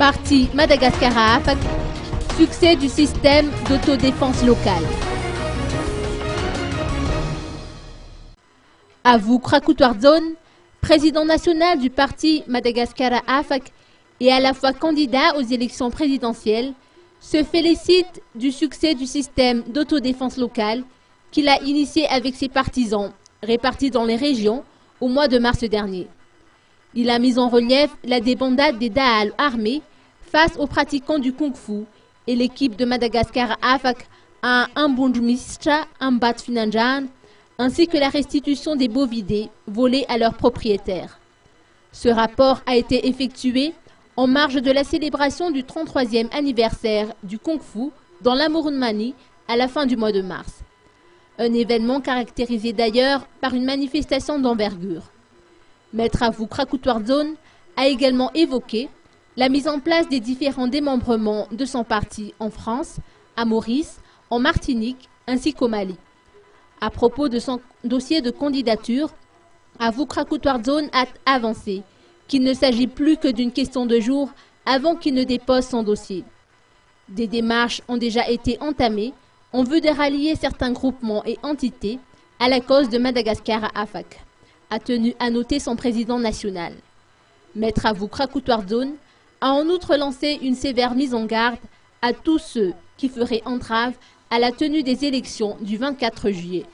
Parti Madagascar à AFAC, succès du système d'autodéfense locale. Avou Krakoutourdzone, président national du parti Madagascar à AFAC et à la fois candidat aux élections présidentielles, se félicite du succès du système d'autodéfense locale qu'il a initié avec ses partisans répartis dans les régions au mois de mars dernier. Il a mis en relief la débandade des Dahal armés face aux pratiquants du Kung-Fu et l'équipe de Madagascar à AFAC à Ambundmistra, Ambat Finanjan, ainsi que la restitution des bovidés volés à leurs propriétaires. Ce rapport a été effectué en marge de la célébration du 33e anniversaire du Kung-Fu dans l'Amurunmani à la fin du mois de mars. Un événement caractérisé d'ailleurs par une manifestation d'envergure. Maître Avou Krakoutourdzone a également évoqué la mise en place des différents démembrements de son parti en France, à Maurice, en Martinique ainsi qu'au Mali. À propos de son dossier de candidature, Avou Krakoutourdzone a avancé qu'il ne s'agit plus que d'une question de jours avant qu'il ne dépose son dossier. Des démarches ont déjà été entamées en vue de rallier certains groupements et entités à la cause de Madagascar à AFAC, a tenu à noter son président national. Maître Avou Krakoutourdzone a en outre lancé une sévère mise en garde à tous ceux qui feraient entrave à la tenue des élections du 24 juillet.